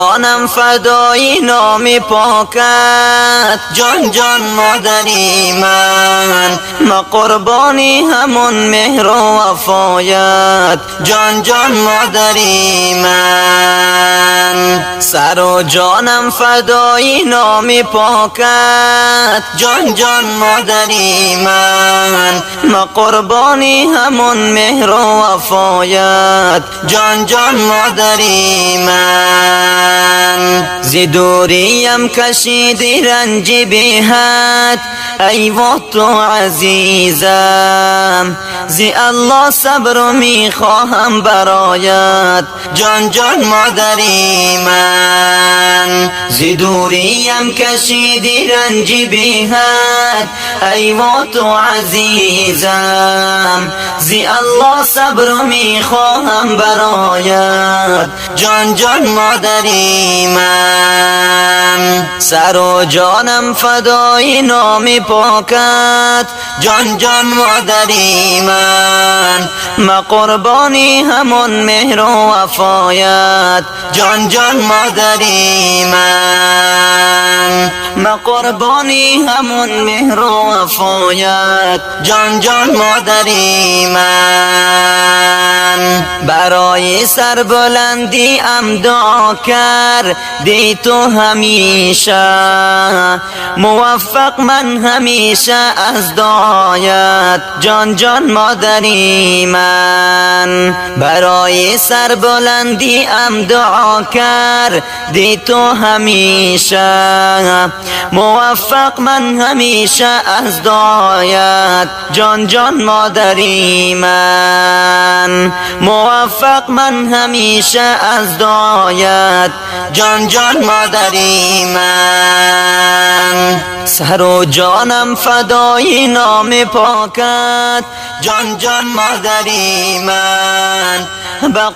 جانم فدای نام پاکت، جان جان مادری من قربانی همون مهر و وفایت، جان جان مادری من. سر و جانم فدای نام پاکت، جان جان مادری من قربانی همون مهر و وفایت، جان جان مادری من. زی دوریم کشیدی رنج بی حد، ای و تو عزیزم، زی الله صبر میخواهم برایت، جان جان مادری من. زی دوریم کشیدی رنج بی حد، ای و تو عزیزم، زی الله صبر میخواهم برایت، جان جان مادری من. سر و جانم فدای نام پاکت، جان جان مادری من قربانی همون مهر و وفایت، جان جان مادری من قربانی همون مهر و وفایت، جان جان مادری من. برای سربلندی ام دعا کردی تو همیشه، موفق من همیشه از دعایت، جان جان مادری من. برای سربلندی ام دعا کردی تو همیشه، موفق من همیشه از دعایت، جان جان مادری من. موفق من همیشه از دعایت، جان جان مادری من. سر و جانم فدای نام پاکت، جان جان مادری من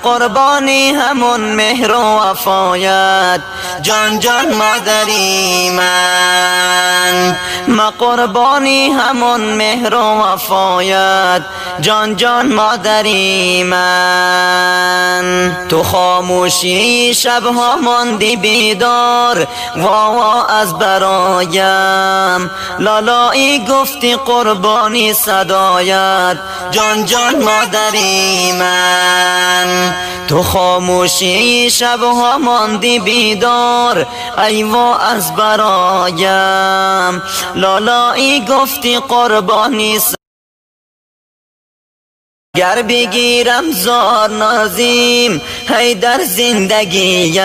قربانی همون مهر و وفایت، جان جان مادری من قربانی همون مهر و وفایت، جان جان مادری من. تو خاموشی شبها ماندی بیدار، وا از برایم لالایی گفتی قربانی صدایت، جان جان مادری من. تو خاموشی شبها ماندی بیدار، ای وا از برایم لالایی گفتی قربانی صدایت. گر بگیرم زار نازیم هی در زندگیم،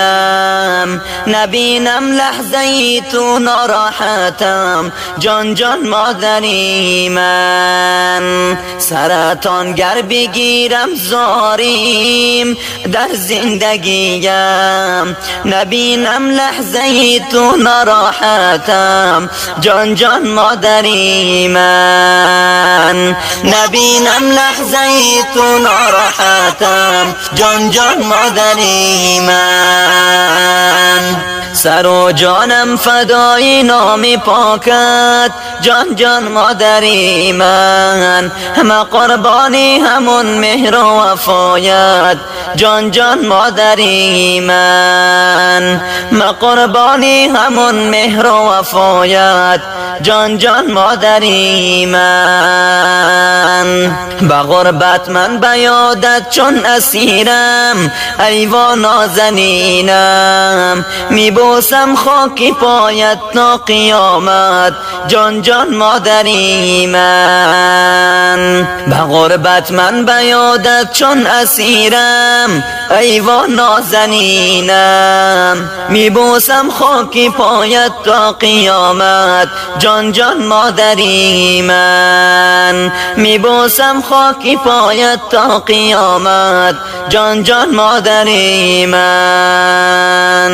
نبینم لحظه ای تو ناراحتم، جان جان مادری من. سرطان گر بگیرم زاریم در زندگیم، نبینم لحظه ای تو ناراحتم، جان جان مادری من. نبینم لحظه ای تو ناراحتم، جان جان مادری من. سر و جانم فدای نام پاکت، جان جان مادری من قربانی همون مهر و وفایت، جان جان مادری من قربانی همون مهر و وفایت، جان جان مادری من. به غربت من بیادت چون اسیرم، ای وا نازنینم، میبوسم خاکی پایت تا قیامت، جان جان مادری من. به غربت من بیادت چون اسیرم، ای وا نازنینم، میبوسم خاکی پایت تا قیامت، جان جان مادری من. میبوسم خاکی پایت تا قیامت، جان جان مادری من.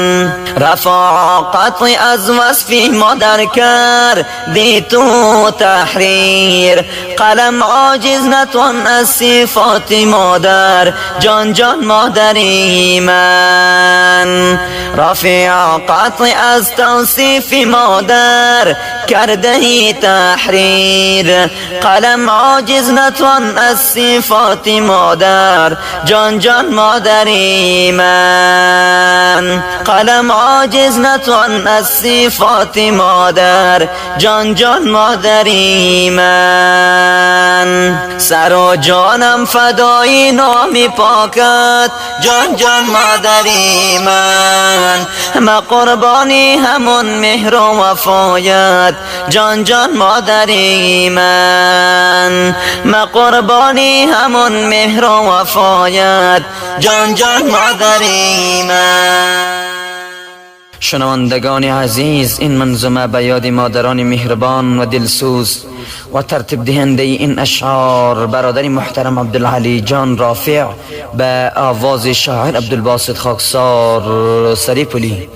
رفع قطع از وصفی مادر کردی تو تحریر، قلم عاجز نتوان از صفات مادر، جان جان مادری من. رفع قطع از توصیف مادر کرده تحریر. قلم عاجز نتوان از صفات مادر، جان جان مادری من. قلم عاجز نتوان از صفات مادر، جان جان مادری من. سر و جانم فدای نام پاکت، جان جان مادری من. ما قربانی همون مهر و وفایت، جان جان مادری من. ما قربانی همون مهر و وفایت، جان جان مادری من. شنوندگان عزیز، این منظومه به یاد مادران مهربان و دلسوز و ترتیب دهنده این اشعار برادر محترم عبدالعلی جان رافع به آواز شاعر عبدالباسط خاکسار سریپولی